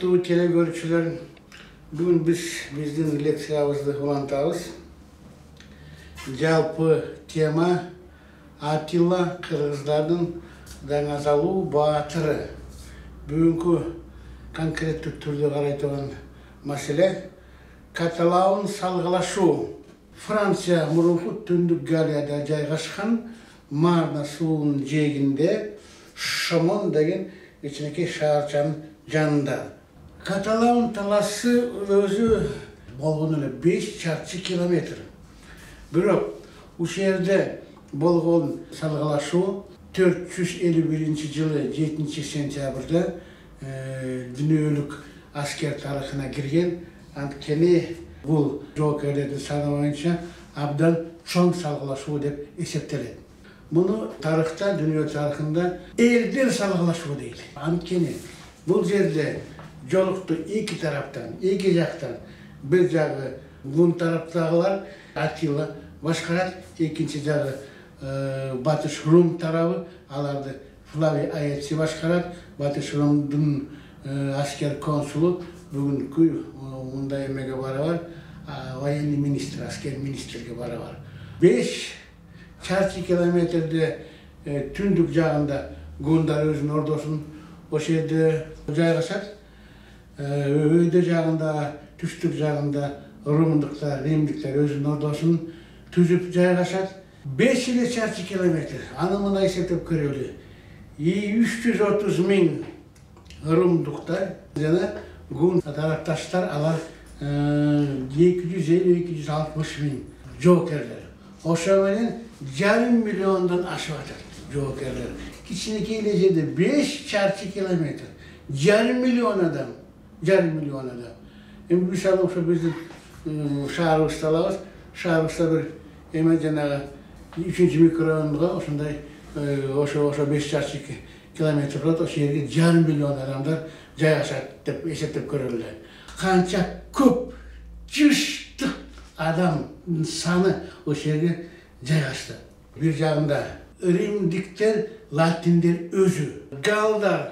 Урматтуу телекөрүүчүлөр, бүгүн биздин лекциябызды улантабыз. Жалпы тема Атилла кыргыздардын даңазалуу баатыры. Бүгүнкү конкреттүү түрдө карай турган маселе Каталаун салгылашуу. Франция мурунку Түндүк Галлияда жайгашкан Марна суунун жээгинде Шомон деген кичинекей шаарчанын жанында. Каталаун таласы өзү болгону эле 5 чарчы километр. Бирок ушул жерде болгон салгылашуу 451-жылы 7 сентябрда дүйнөлүк аскер тарыхына кирген. Анткени бул жоокерлердин саны боюнча абдан чоң салгылашуу деп эсептелет. Муну тарыхта, дүйнө тарыхында элдер салгылашуу дейт. Анткени бул жерде жолукту эки тараптан, эки жактан, бир жагы бул тараптагылар Атилла башкарат, экинчи жагы Батыш Рум тарабы, аларды Флавий Аэци башкарат. Батыш Румдун аскер консулу бүгүнкү мындай эмеге барабар, военный министр, аскер министрге барабар. 5 чарчы километрде түндүк жагында гундар өзүнүн ордосун ошол жерде жайгашат. Өйдө жагында, түштүк жагында румдуктар, римдиктер өзүнүн ордосун түзүп жайгашат. 5 чарчы километр. Аны мындай эсептеп көрөлү. 330 000 румдуктар жана гун тарапташтар, алар 250-260 000 жоокерлер. Ошо менен 500 миллиондон ашып атат жоокерлер. Кичинекей эле жерде 5 чарчы километр. 500 миллион адам. 500 миллион адам. Эми мисалы ошо биздин шаарыбызды алабыз. Шаарыбызда бир эме жанагы 3-чү микрорайонго ошондой ошо 5 чарчы километр болот. Ошол жерге 500 миллион адамдар жайгашат деп эсептеп көрөлү. Канча көп жыштык адам саны ошол жерге жайгашты. Бир жагында римдиктер, латиндер өзү, галдар,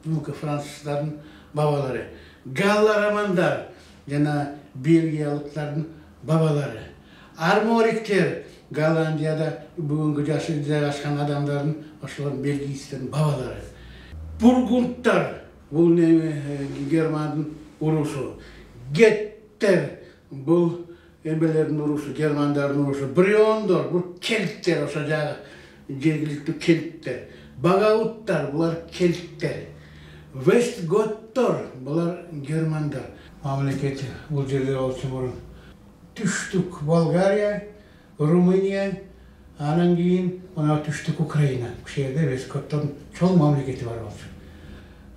бүгүнкү француздардын бабалары, галларамандар жана бельгиялыктардын бабалары, армориктер, Голландияда бүгүнкү жайгашкан адамдардын, ошолордун бельгийцтердин бабалары, бургундтар, бул Германдын урусу, геттер, бул эмелердин урусу, германдардын урусу, бриондор, бул келттер, ошо жагы жергиликтүү келттер, багауттар, булар келттер, вестготтор, булар германдар. Мамлекети бул жерде болчу мурун түштүк Болгария, Румыния, анан кийин мына түштүк Украина. Ушул жерде вестготтордун чоң мамлекети бар болчу.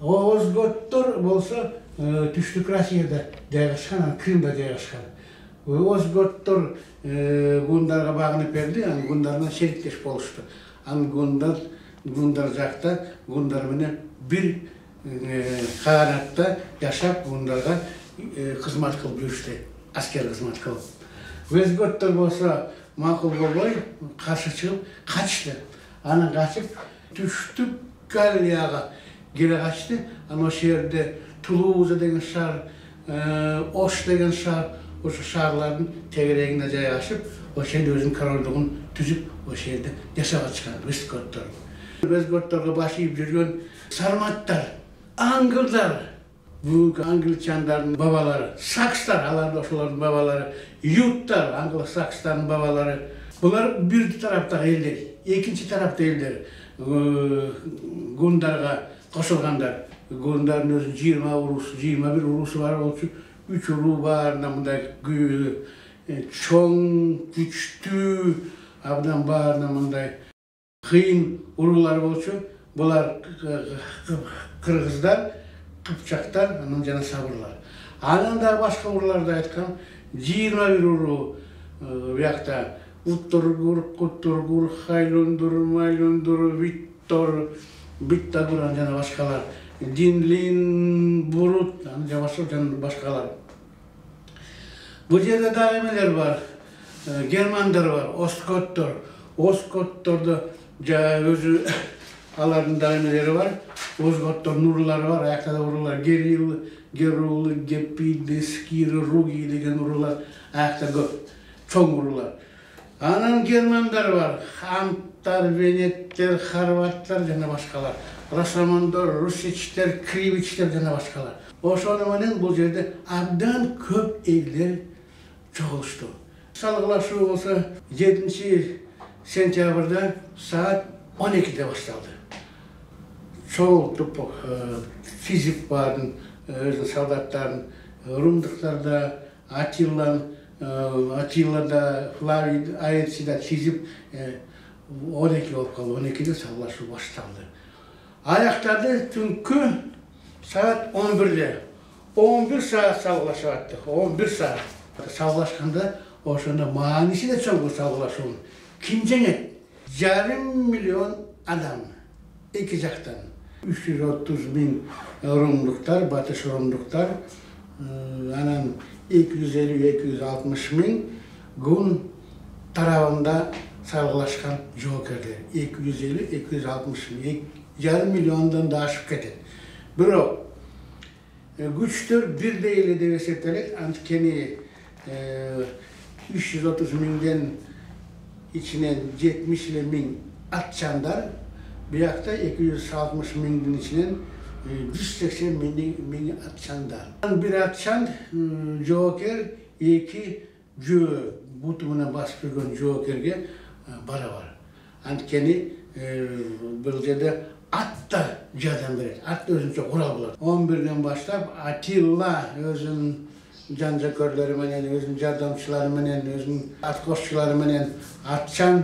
Озготтор болсо түштүк Россияда жайгашкан, Крымда жайгашкан. Озготтор гундарга багынып берди, анын гундарына шериктеш болушту. Анын гундар жакта, гундар менен бир каганатта жашап, гундарга кызмат кылып жүрүштү, аскер кызмат кылып. Вестготтор болсо макул болбой, каршы чыгып качты. Анан качып түштүк Галлияга келе качты. Анан ошол жерде Тулуза деген шаар, Ош деген шаар, ошо шаарлардын тегерегине жайгашып, ошол жерде өзүнүн королдугун түзүп, ошол жерде жашап атышкан вестготтор. Вестготторго баш ийип жүргөн сарматтар, ангылдар, бүгүнкү англичандардын бабалары, сакстар, алар да ошолордун бабалары, юттар, англо-сакстардын бабалары. Булар бир тараптагы элдер, экинчи тарапта элдер, гундарга кошулгандар. Гундардын өзү 20 урусу, 21 урусу бар болчу. 3 уруу бар, мындай чоң, күчтүү, абдан баарына мындай кыйын уруулар болчу. Булар кыргыздар, кыпчактар, анан жана сабырлар. Анан да башка урууларды айткан 21 уруу биякта Уттургур, Куттургур, Хайлундур, Майлундур, Виттор, Биттагур жана башкалар. Динлин, Бурут, жана башкалар. Бул жерде дагы эмелер бар. Германдар бар, Оскоттор. Оскоттордо өзү алардын да эмелери бар. Озготтор нурлары бар, аякта да уруулар, Герил, Gerulu, Gepidi, Skiri, Rugi деген urullar ayakta көп, çoğ urullar. Anan Germanlar var, Hantlar, Venettler, Harvatlar jana başkalar. Rasamandar, Rusiçler, Kriviçler jana başkalar. Oşonu menen bu jerde abdan köp evler çoğuluştu. Salgılaşуу olsa 7 sentyabrda saat 12'de başladı. Çoğu fizik varın, özün soldatların, Rumduklarda, Atilla'da, Flavid, Ayetçi'de çizip 12 olup kaldı. 12'de salgılaşуу başladı. Ayaktadı çünkü saat 11'de. 11 saat salgılaşattık. 11 saat. Salgılaşkanda oşunda manisi de çok bu salgılaşuğun. Kim cenget? 1,5 milyon adam. İki jaktan. 330 bin Rumluklar, Batış Rumluklar, anan 250-260 bin Gun tarafında salgılaşkan jokerler. 250-260 bin. 1,5 milyondan da aşıp ketedi. Biro, güçtür bir değil de vesettelik, antkeni 330 binden içine 70 bin atçandar, bir yakta 260 binin içinden 180 bin atçandar. Bir atçand joker, iki jö, butumuna basıp jokerge bara var. Antkeni bölgede at da cadan verir. At da özünce kural bular. 11'den başlap Atilla özün cancakörleri menen, özün jardamçıları menen, özün at koşçuları menen atçan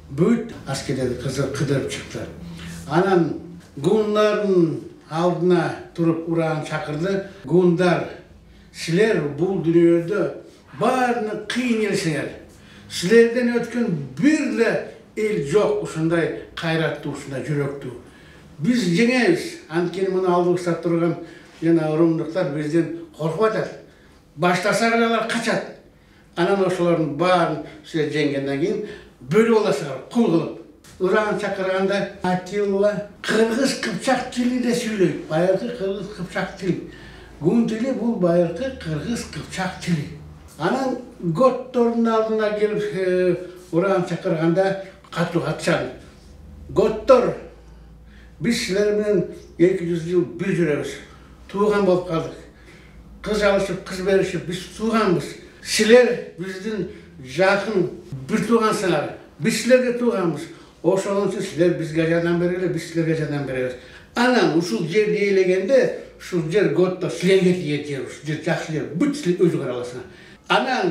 büyük askerleri kıdırıp çıktılar. Anan Gunların aldına turup Uran çakırdı. Gundar, sizler bu dünyada barını kıyın elsiniz. Sizlerden ötken bir de el yok uşunday kayratlı, uşunday yürekli. Biz jengeyiz. Antkeni bunu aldık sattırgan jana Rumluklar bizden korkup atar. Başlasaglar kaçat. Anan oşuların barın size jengenden keyin bölü olasılar, kul kılıp. Uran çakırganda Atilla Kırgız Kıpçak dili de söyleyip. Bayırkı Kırgız Kıpçak dili. Gun dili bu bayırkı Kırgız Kıpçak dili. Anan Gottor'un aldına gelip Uran çakırganda katı atçan. Gottor, biz sizlerle 200 yıl bir jüremiz. Tuğan bolup kaldık. Kız alışıp, kız verişip, biz tuğanbız. Sizler bizden jakın bir tuğansınlar. Biz sizlerge tuğanbız. Oşoğun için sizler bizge jadan bereli, biz sizlerge jadan bereliz. Anan uşul jer deyilegende, uşul jer Gottor sizlerge diye jer, uşul jer jakşı jer, büt sizler özü karalasına. Anan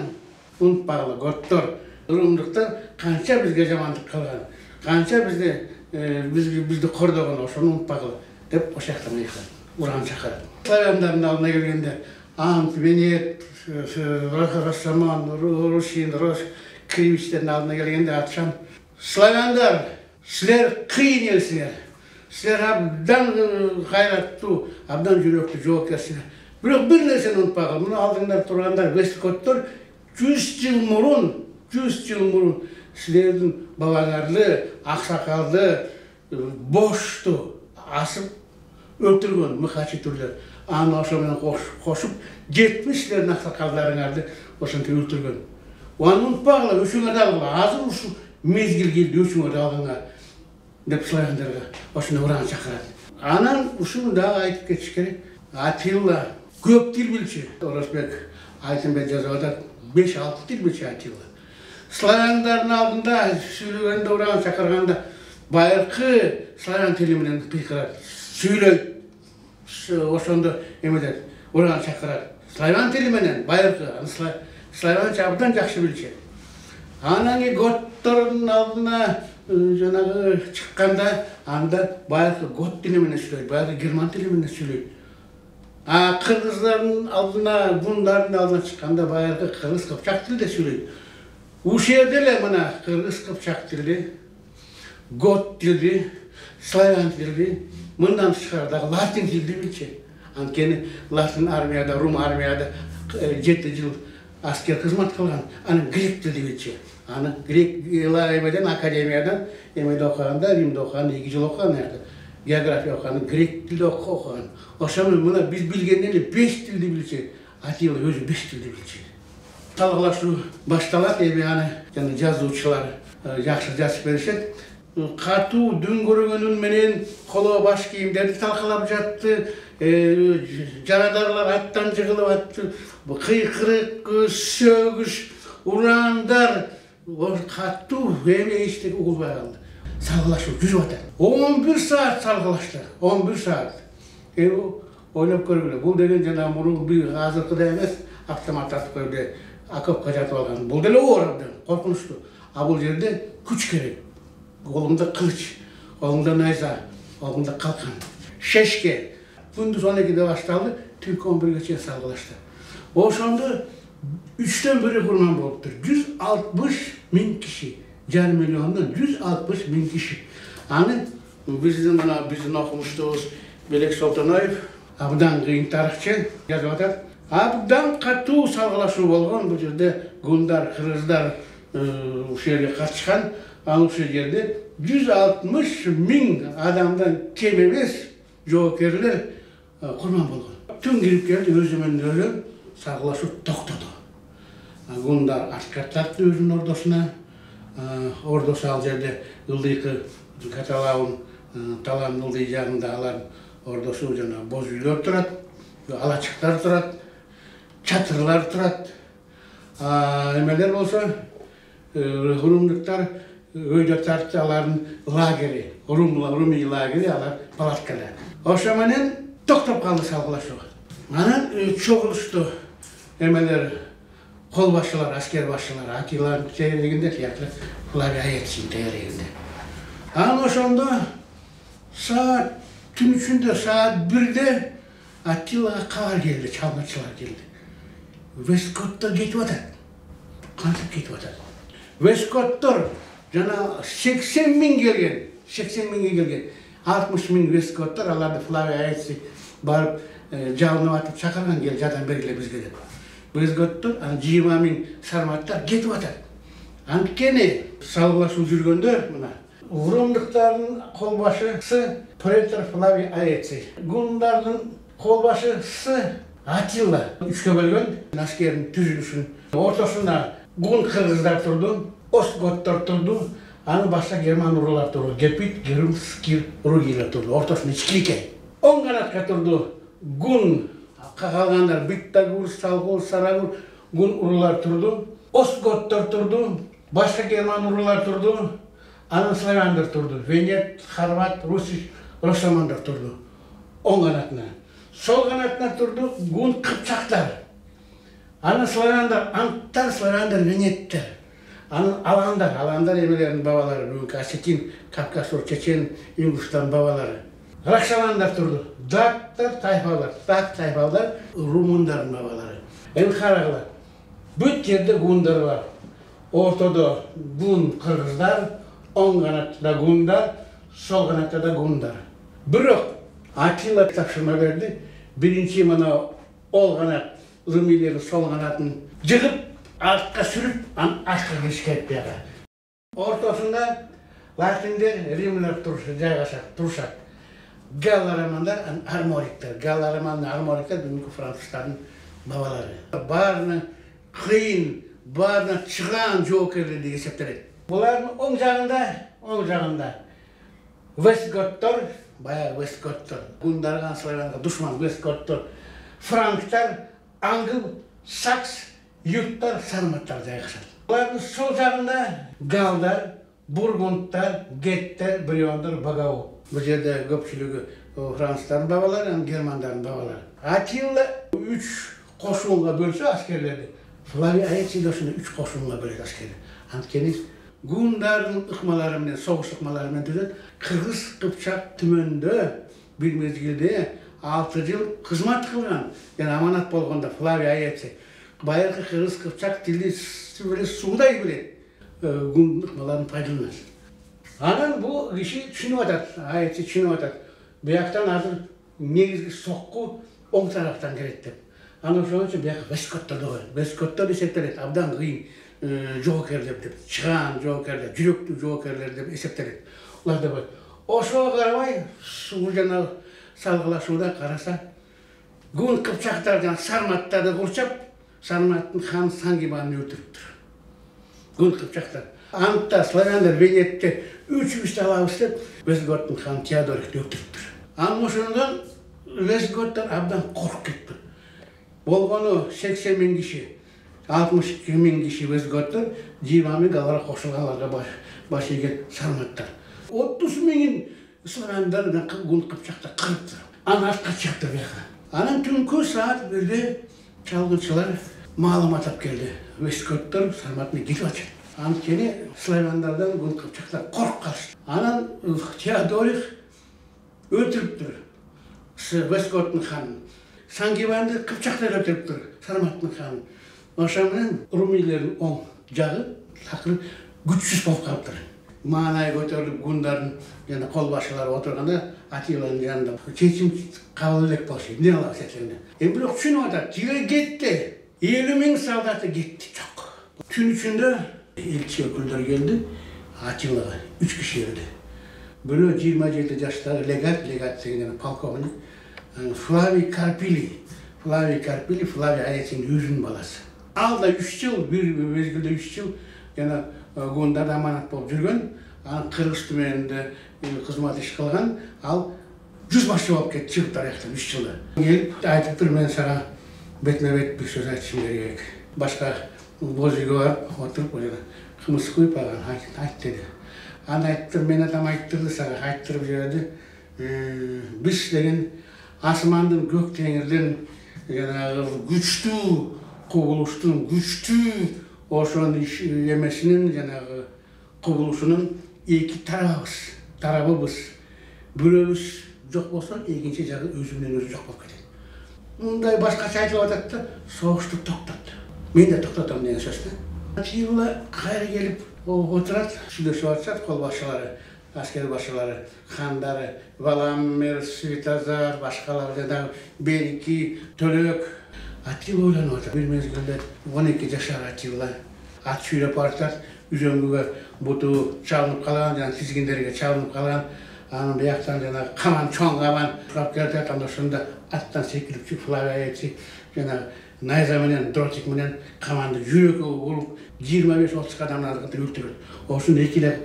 unutpağılı Gottor, Rumluklar kança bizge jamandık kalgan, kança bizde kordoğun oşonu unutpağılı, dep oşaktan yıklar, Uran çakar. Slavyanların alına gelgende, Ant, Venet, Rasaman, Rusin, Kriviçlerin alına gelgende atşan, Slavyanlar, sizler kıyın elsiniz. Sizler abdan gayratlı, abdan yürekli jokersiniz. Biroq bir nerseni unutpağılı, bunu aldığında turganlar Vestkottor 100 yıl murun sizlerden babalarlı, aksakallı, boştu, asıp öldürgön mıkaçı türler. Anı oşamına koşup 70'lerin aksakallarınardı oşantı öldürgön. Onu unutpağılı, üçüne dalgıla, hazır uşu mezgil geldi üçüne dalgına dep Slavyanlarga oşuna Uran çakırады. Anan uşunu da aytıp ketиш керек. Atilla köp dil bilçi. Orosbek Aytınbek жазып 5-6 dil bilçi Atilla. Slavyanların aldında söylегенде Uran çakırganda bayırkı Slavyan tili menen kıykırады. Söyleyip oşonda emeder Uran çakırады. Slavyan tili menen bayırkı Slavyança abdan jakşı bilçi. Anani Gottor'un aldına janagı çıkkanda anda bayırkı Got dili menen söyleyip, bayırkı German tili menen söyleyip. Kırgızların aldına, Gunların aldına çıkkanda bayırkı Kırgız Kıpçak dili de söyleyip. Uşu yerdele mına Kırgız Kıpçak dili, Got dili, Slavyan dili, mından çıkardağı Latin dili bilçi. Antkeni Latin armiyada, Rum armiyada 7 yıl asker hizmet kılgan, anın Grek dili bilçi. Anı Grek emeden akademiyadan emede okuganda, Rim'de okuganda 2 yıl okugan nerede. Geografiya okugan, grek tilde okugan. Oşamın mına biz bilgenden 5 tildi bilse, Atilla özü 5 tildi bilse. Talgılaşуу baştalат, yani жазуучулар жакшы жазып беришет. Катуу дүн көргөнүн менен коло баш кийимдерди талкалап жатты. Жарадарлар аттан жыгылып атты. Кыйкырык, сөгүш, урандар катуу эми эчтеке угулбай калды. Салгылашуу жүрүп атат. 11 саат салгылаштыр. 11 саат. Ойлоп көргүлө. Бул деген жана мурун бир азыркыдай эмес, автомат атып койду. Акопқа жатып алған. Бұл деле оор абдан, коркунучтуу. А бул жерде күч керек. Колунда кылыч, колунда найза, колунда калкан, шешке. Күндүз 12-де башталды, түнкү 11-ге чейин салгылашты. Ошондо 3төн 1 курман болуптур. 160 000 киши. Жарым миллиондон 160 000 киши. Аны биздин окумуштуубуз Белек Солтоноев, абдан кыйын тарыхчы жазып атат. Абдан катуу салгылашуу болгон. Бул жерде гундар, кыргыздар ушул жерге катышкан. Ал ушул жерде 160 000 адамдан кем эмес жоокерлер курман болгон. Түн кирип келди, өзү салгылашуу токтоду. Гундар аскер тартты өзүнүн ордосуна. Ордосу ал жерде ылдыйкы Каталаун, Талан ылдый жагында алардын ордосу жана боз үйлөр турат, алачыктар турат. Çatırlar turat. Emeler olsa Rumluklar öyle tarttı aların lageri, Rumi lageri alar palatkalar. O şamanın toktop kaldı salgılaşıyor. Anan çok oluştu emeler kolbaşılar, asker başılar, Atilla'nın teyriginde tiyatro Flavia Ayetsi'nin teyriginde. Ama o şanda saat tüm 3'ünde saat 1'de Atilla'ya kar geldi, çalgıçılar geldi. Westcott'ta ketip atat. Kantip ketip atat. Westcott'tor jana 80 000 gelgen. 80 000'e gelgen. 60 000 Westcott'tor alarda Flavia Ayetsi barıp жалынып атып чакырган кел жадан бергиле бизге деп. Westcott'tor 20 000 сарматтар кетип атат. Анткени салгылашуу жүргөндө мына Урумдуктардын колбашысы Претор Флавий Аетси. Гундардын колбашысы Atilla 3'e bölgön askerin түзүлүшүн ортосунда гун кыргыздар турду, остготтор турду, аны башка герман урулар турду, Гепит, Герум, Скир, Ругилер турду, ортосунда ичкиликей. Оң канатка турду гун калгандар Биттагур, Салгур, Сарагур гун урулар турду, остготтор турду, башка герман урулар турду, аны славяндар турду, Венет, Хорват, Русич, Росомандар турду. Оң канатына. Sol kanatına turdu gun Kıpçaklar. Anı Slayanlar, Antar Slayanlar, Venetler. Anı Alandar emelerinin babaları, bugün Asetin, Kafkasor, Çeçen, İngilizistan babaları. Rakşalanlar turdu, Daktar tayfalar, Rumunların babaları. Elkaraglar. Büt yerde gundar var. Ortada gun Kırgızlar, on kanatta gundar, sol kanatta da gundar. Bürok Atilla tapşırma verdi. Birinci mana ol kanat, Rumilerin sol kanatını jıgıp, artqa sürüp, aşkı geçip beraber. Ortasında Latinler, Rimler turşak. Gallaramanlar, harmonikler, bugünkü Fransızların babaları. Barını kıyın, barını çıkan jokerleri diye eseptirir. Bunların on жағында Westgottor, bayağı Westgottor, Gundargan Slavanga düşman Westgottor, Franklar, Angıl, Saks, Yurtlar, Sarmatlar jaygaşat. Bunların sol жағында Galdar, Burgundlar, Getter, Briondlar, Bagau. Bu yerde köpçülüğü Fransızların babaları, Germanların babaları. Atilla 3 koşulga bölse askerlerdi. Flavia Ayetsi'de 3 koşulga bölse askerler. Antkeni Gundardın ıkmalarından, soğuş ıkmalarından tüzet, Kırgız Kıpçak tümönde bir mezgilde 6 yıl hizmet kılgan. Yani amanat bolganda Flavia Ayetsi. Bayırkı Kırgız Kıpçak dili böyle suğday bile Gund ıkmalarını paylaşmaz. Anan bu kişi düşünüp atat, Ayetsi düşünüp atat. Bir yaktan hazır negizgi soğuk on taraftan gerekti. Anan şu an için bir yakı Westcott'ta doğru. Westcott'ta eseptelet, abdan kıyın. Jokerler de, çıkan jokerler, cürüklü jokerler de eseptelet. Ular da bak, Ошоға қарабай, су жана салғылашуда қараса, Гун Қыпшақтар жана Сарматтарды қоршап, Сарматтың хан Сангибаны өлтіріп тұр. Гун Қыпшақтар. Антта славяндар Венетте 300 алабыз деп, Вестготтың хан Теодорихті өлтіріп тұр. Ошондон Вестготтар абдан қорқып кетті. Болғаны 80 000 киши, 62 000 киши Вестготтар, 20 000 алара қошылғаларға баш еген Сарматтар. 30 000 славяндар Гун Қыпшақтар қырып тұр. Аны артқа чықты бияқа. Анан түнкү саат 1-де чалгынчылар маалымат келди. Вестготтар Сарматтын кетип атат. Анткени славяндардан Гун Кыпчактар коркуп калышты. Анан Теодорих өлтүрүптүр. Вестготтун ханын. Сангибанды Кыпчактар өлтүрүптүр. Сарматтын ханын. Ошо менен румийлердин оң жагы такыр күчсүз болуп калыптыр. Маанай көтөрүлүп гундардын жана кол башчылары отурганда Атиланын жанында чечим кабыл элек болчу. Эмне кылабыз эсеңде? Бирок түшүнүп атат. Жире кетти. 50 000 солдаты кетти. Жок. Түн ичинде элчи өкүлдөр келди. Атилага 3 киши келди. Бирөө 27 жаштагы легат деген полковник Флавий Карпили, Флавий Аецин өзүнүн баласы. Ал да 3 жыл, бир мезгилде 3 жыл жана гундарда аманат болуп жүргөн. Анын Кыргыз түмөнүндө кызмат иш кылган. Ал жүз башчы болуп кетти чыгып тарыхтан 3 жылда. Келип айтыптыр, мен сага бетме-бет бир сөз айтышым керек. Башка боз үйгө барып отуруп, кымыз куюп айт деди. Аны айттыр, мен атам айттырды сага, айттырып жиберди. Биз деген асмандын көк теңирден жанагы күчтүү кубулуштун күчтүү ошонун эмесинин жанагы кубулушунун эки тарабыбыз. Бирөөбүз жок болсо, экинчи жагы өзү менен өзү жок болуп кетет. Мындай башкача айтылып атат да, согушту токтот. Мен да токтотом деген сөз да. Атилла кайра келип отурат, сүйлөшүп атышат кол башчылары, аскер башчылары, хандары, Валамер, Светозар, башкалар жана Берики, Төлөк. Атилла ойлонуп атат. Бир мезгилде 12 жашар Атилла ат сүйрөп баратат, үзөңгүгө буту чалынып калган, жана тизгиндерге чалынып калган. Анын бияктан жана каман, чоң каман сурап келатат. Анда ошондо аттан секирип чыгып Флавий жана найза менен, дротик менен каманды жүрөккө уруп 25-30 адамдарды өлтүрөт. Ошондо экилеп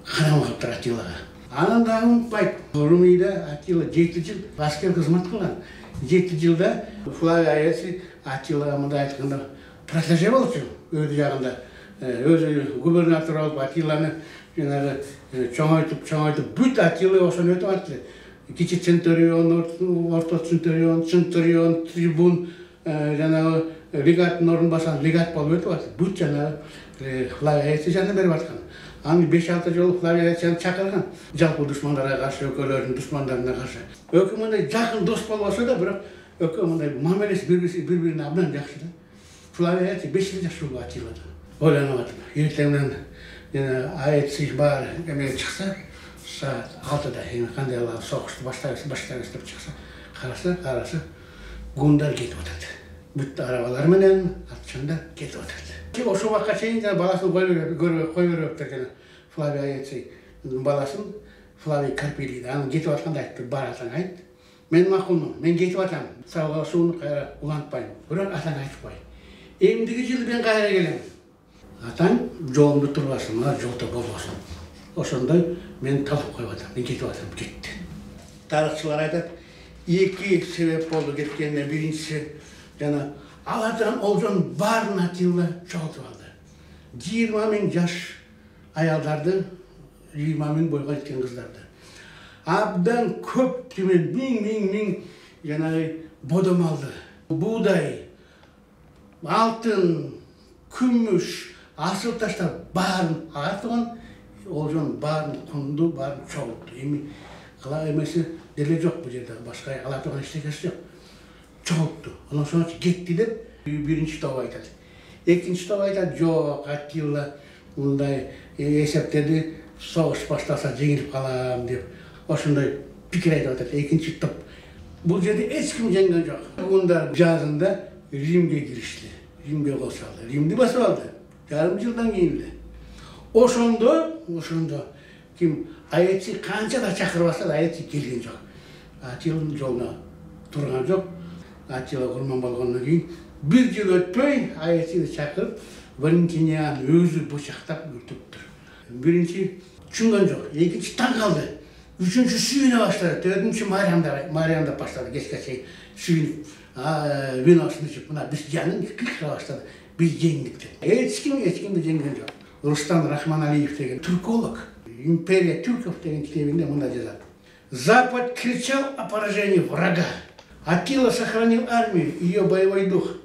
канам калыптыр Атиллага. Анан дагы унутпайт, Румийде Атилла 7 жыл аскер кызмат кылган. 7 жылда Флавий Атиллага мындай айтканда протеже болчу өз жагында. Өзү губернатор болуп Атилланы жанагы чоңойтуп бүт Атилла ошону өтүп атты. Кичи центурион, орто центурион, трибун, жанагы легаттын ордун баскан легат болуп өтүп атты. Бүт жанагы Флавий жана берип аткан. Аны 5-6 жолу Флавий чакырган. Жалпы душмандарга каршы, өлкөлөрдүн душмандарына каршы. Өкө мындай жакын дос болбосо да, бирок өкө мындай мамелеси бири-бирине абдан жакшы да. Флавий 5 жаш болуп Атиллада. Ойлонуп атам. Эртеңден Аеци бар эмеге чыкса, саат 6-да кандай алып согушту баштайбыз деп чыкса, караса гундар кетип атат. Бүт арабалар менен атчандар кетип атат. Ошо убакка чейин баласын кой бериптир жана Флавий Аеци баласын Флавий Карпили. Аны кетип атканда айтты, бар атаң айт. Мен макулмун, мен кетип атам. Салгылашууну кайра улантпайм. Бирок атаң айтып кой. Эмдиги жылы мен кайра келем. Атаң жолумду турбасын, мына жолдо болбосун. Ошондой мен талап коюп атам. Мен кетип атам, кетти. Тарыхчылар айтат, 2 себеп болду кеткенине. Биринчиси жана аладан олжон баарын Атилла чогултуп алды. 20 000 жаш аялдарды, 20 000 бойго жеткен кыздарды. Абдан көп түмен миң жанагы бодом алды. Буудай, алтын, күмүш, асыл таштар баарын артыган, олжон баарын кунду, баарын чогулту. Эми кыла эмеси деле жок бул жерде, башка ала турган эчтекеси жок. Чогулту. Анан ошон кетти деп биринчи топ айтат. Экинчи топ айтат, жок, Атилла мындай эсептеди, согуш башталса жеңилип калам деп. Ошондой пикир айтып атат. Экинчи топ. Бул жерде эч ким жеңген жок. Гундар жазында Римге киришти. Римге кол салды. Римди басып алды. Жарым жылдан кийин эле. Ошондо kim Ayetçi kança da çakırmasa da Ayetçi kelген жоқ. Атилдин жолуна турган жоқ. Атила курман болгондон кийин бир жыл өтпөй Ayetчини чакырып, Валентинианы өзү бычактап өлтүрүптүр. Биринчи түшүнгөн жок, экинчи таң калды. Üçüncü suyuna başladı, dördüncü Mariam'da başladı, geç suyun vinosunu içip buna biz canın kırkla başladı, biz yendik dedi. Etskin de yengen yok. Rustam Rahmanaliyev degen Türkolog, İmперия Тюрков деген kitabinde mında yazar. Запад кричал о поражении врага. Аттила сохранил армию, ее боевой дух.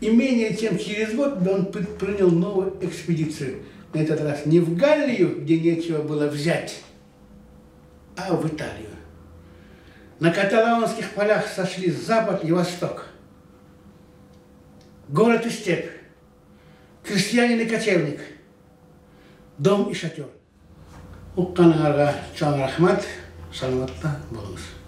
И менее чем через год он принял новую экспедицию. На этот раз не в Галлию, где нечего было взять, а в Италию. На каталонских полях сошли запад и восток. Город и степь, крестьянин и кочевник, дом и шатер. Уққаныңарға чоң рахмат, саламатта болыңыз.